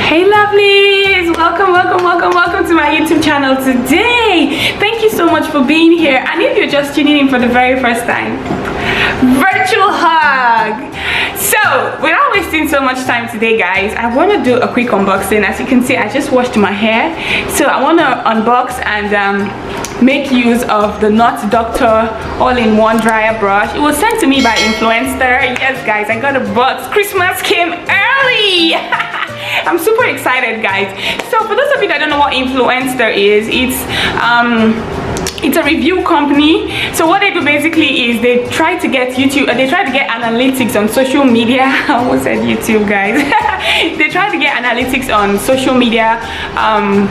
Hey lovelies, welcome to my YouTube channel today. Thank you so much for being here, and if you're just tuning in for the very first time, virtual hug. So without wasting so much time today, guys, I want to do a quick unboxing. As you can see, I just washed my hair, so I want to unbox and make use of the Not Doctor all-in-one dryer brush. It was sent to me by Influencer. Yes guys, I got a box. Christmas came early. I'm super excited, guys. So for those of you that don't know what Influencer is, it's a review company. So what they do basically is they try to get analytics on social media. I almost said YouTube, guys. They try to get analytics on social media,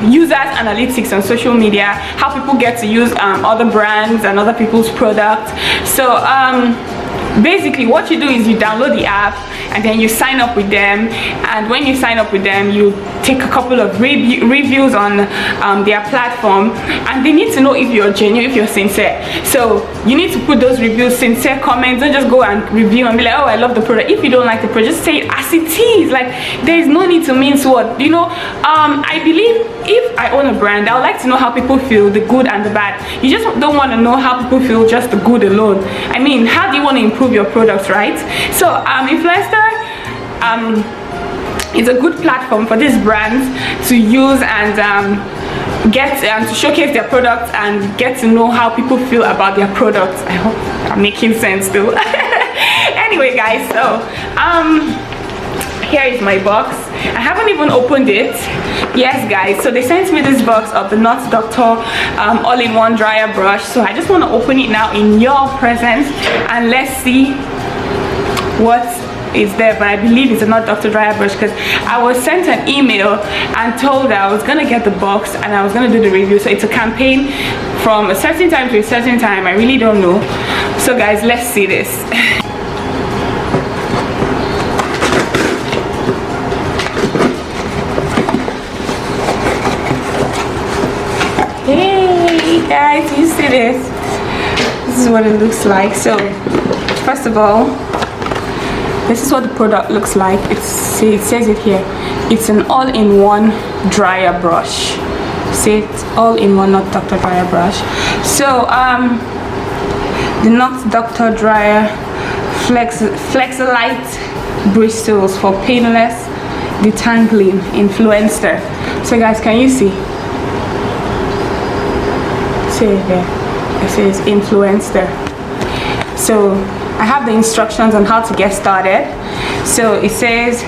users analytics on social media, how people get to use other brands and other people's products. So basically what you do is you download the app and then you sign up with them, and when you sign up with them you take a couple of reviews on their platform, and they need to know if you're genuine, if you're sincere. So you need to put those reviews, sincere comments. Don't just go and review and be like, oh, I love the product. If you don't like the product, just say it as it is. Like, there is no need to mince words, you know. I believe if I own a brand, I would like to know how people feel, the good and the bad. You just don't want to know how people feel just the good alone. I mean, how do you want to improve your products, right? So Influencer is a good platform for these brands to use and get to showcase their products and get to know how people feel about their products. I hope I'm making sense though. Anyway guys, so here is my box. I haven't even opened it. Yes guys, so they sent me this box of the Not Doctor all-in-one dryer brush. So I just want to open it now in your presence and let's see what is there. But I believe it's a Not Doctor dryer brush because I was sent an email and told that I was gonna get the box and I was gonna do the review. So it's a campaign from a certain time to a certain time. I really don't know. So guys, let's see this. Hey guys, you see this? This is what it looks like. So first of all, this is what the product looks like. It says it here. It's an all-in-one dryer brush. See, it's all-in-one Not Doctor dryer brush. So the Not Doctor dryer Flexolite bristles for painless detangling. Influencer. So guys, can you see? See here, it says Influencer. So I have the instructions on how to get started. So it says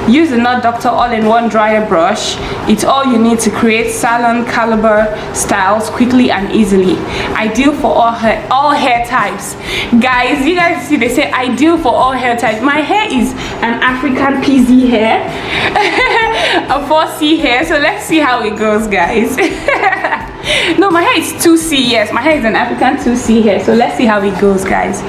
use the Not Doctor all-in-one dryer brush. It's all you need to create salon caliber styles quickly and easily. Ideal for all hair types. Guys, you guys see, they say ideal for all hair types. My hair is an African PZ hair, a 4C hair. So let's see how it goes, guys. No, my hair is 2C. Yes, my hair is an African 2C hair. So let's see how it goes, guys.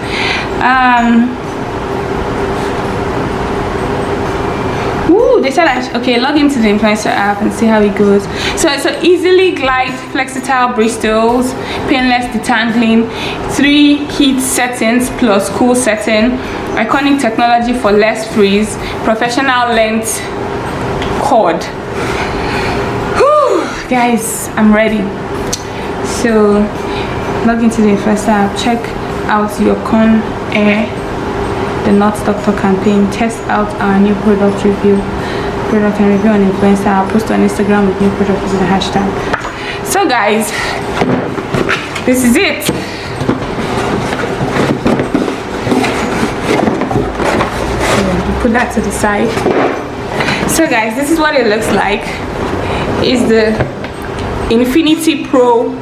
They said okay, log into the Influencer app and see how it goes. So it's a easily glide flexitile bristles, painless detangling, 3 heat settings plus cool setting, iconic technology for less frizz, professional length cord. Whew, guys, I'm ready. So log into the Influencer app, check out your Conair, the Not Doctor campaign, test out our new product and review on Influencer. I'll post on Instagram with new product using the hashtag. So guys, this is it. Put that to the side. So guys, this is what it looks like. It's the Infinitipro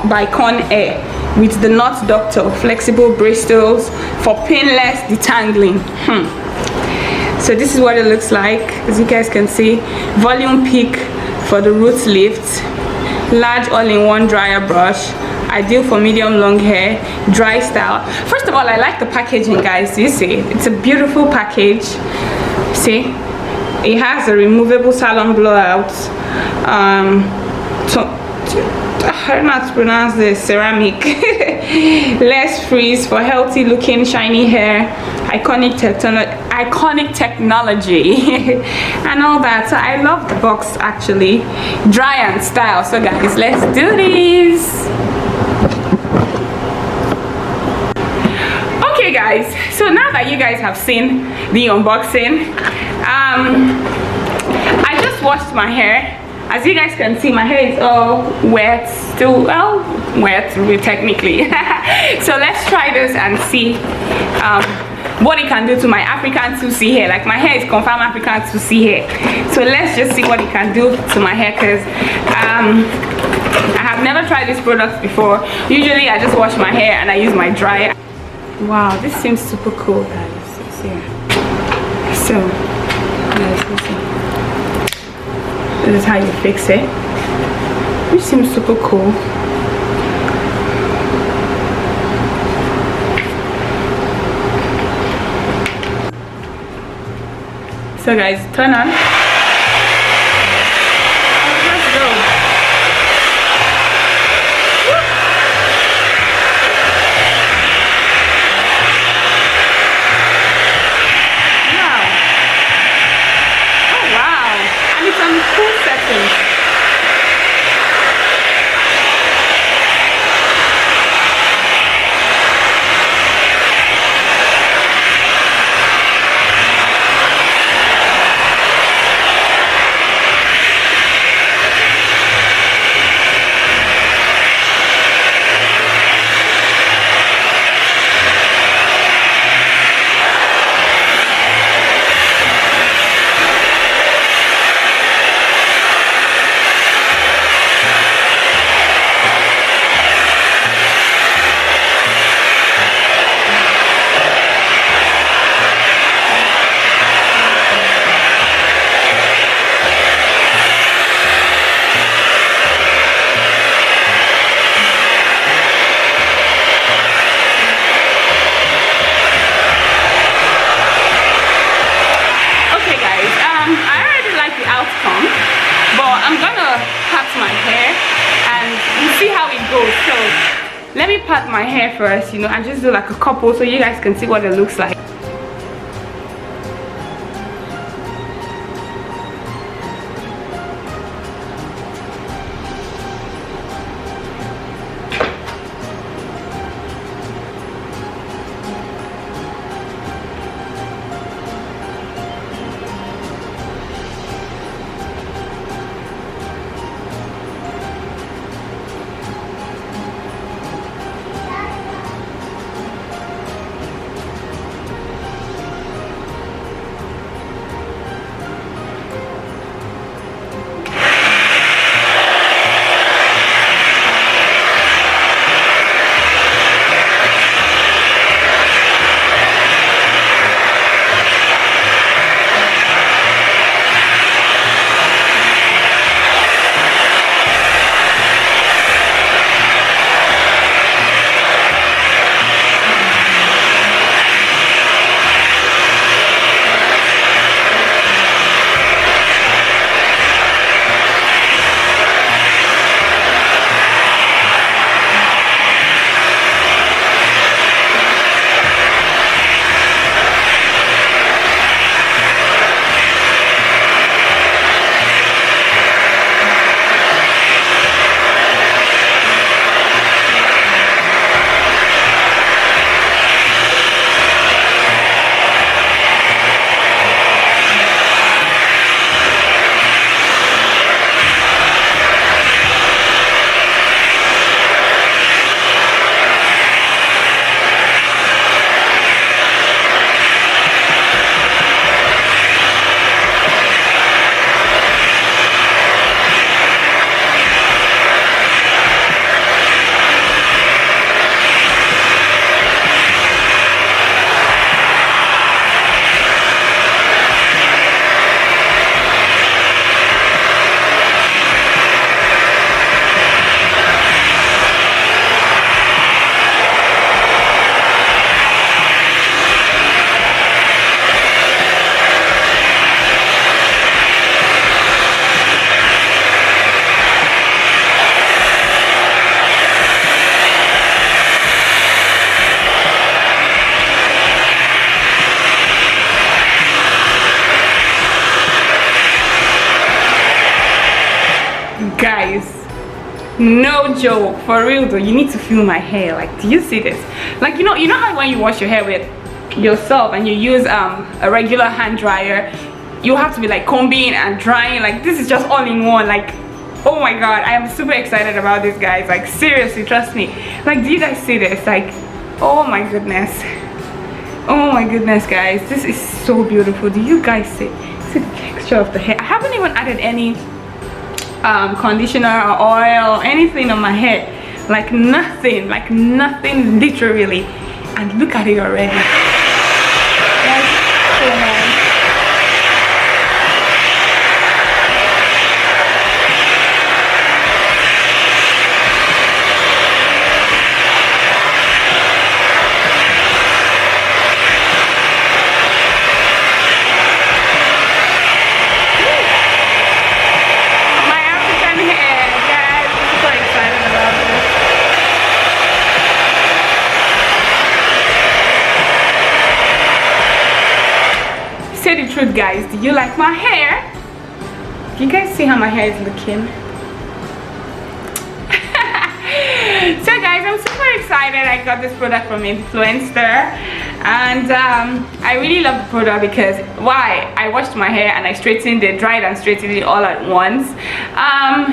by Conair with the Not Doctor flexible bristles for painless detangling. So this is what it looks like. As you guys can see, volume peak for the root lift, large all-in-one dryer brush, ideal for medium long hair, dry style. First of all, I like the packaging, guys. You see, it's a beautiful package. See, it has a removable salon blowout. I don't know how to pronounce this. Ceramic. Less frizz for healthy looking shiny hair. Iconic iconic technology and all that. So I love the box actually, dry and style. So guys, let's do this. Okay guys, so now that you guys have seen the unboxing, I just washed my hair. As you guys can see, my hair is all wet, still wet technically. So let's try this and see what it can do to my African 2C hair. Like, my hair is confirmed African 2C hair. So let's just see what it can do to my hair, because I have never tried this product before. Usually I just wash my hair and I use my dryer. Wow, this seems super cool, guys. So guys, listen. This is how you fix it, which seems super cool. So guys, turn on. Let's go. Wow. Oh wow. And it's on cool settings. Let me pat my hair first, you know, and just do like a couple so you guys can see what it looks like. No joke, for real though. You need to feel my hair. Like, do you see this? Like, you know how when you wash your hair with yourself and you use a regular hand dryer, you have to be like combing and drying. Like, this is just all in one. Like, oh my god, I am super excited about this, guys. Like, seriously, trust me. Like, do you guys see this? Like, oh my goodness, oh my goodness, guys, this is so beautiful. Do you guys see the texture of the hair? I haven't even added any conditioner or oil or anything on my hair. Like nothing, literally. And look at it already. That's so nice. Say the truth, guys, do you like my hair? Do you guys see how my hair is looking? So guys, I'm super excited. I got this product from Influencer, and I really love the product because why? I washed my hair and I straightened it, dried and straightened it all at once.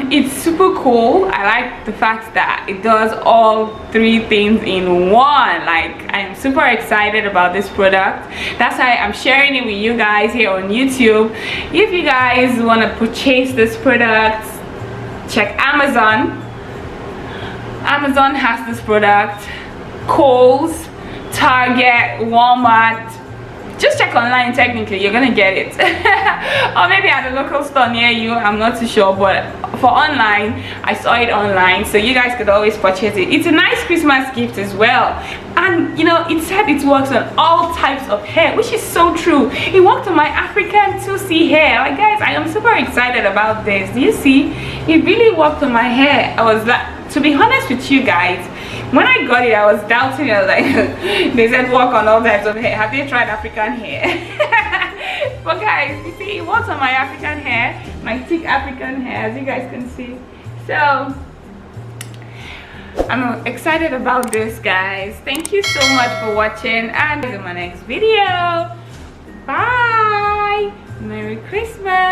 It's super cool. I like the fact that it does all three things in one. Like, I am super excited about this product. That's why I'm sharing it with you guys here on YouTube. If you guys want to purchase this product, check Amazon. Amazon has this product. Kohl's, Target, Walmart. Just check online, technically you're gonna get it. Or maybe at a local store near you, I'm not too sure, but for online, I saw it online, so you guys could always purchase it. It's a nice Christmas gift as well. And you know, it said it works on all types of hair, which is so true. It worked on my African 2C hair. Like, guys, I am super excited about this. Do you see? It really worked on my hair. I was like, to be honest with you guys, when I got it, I was doubting. I was like, they said work on all types of hair. Have you tried African hair? But guys, you see, it works on my African hair, my thick African hair, as you guys can see. So I'm excited about this, guys. Thank you so much for watching, and see you in my next video. Bye. Merry Christmas.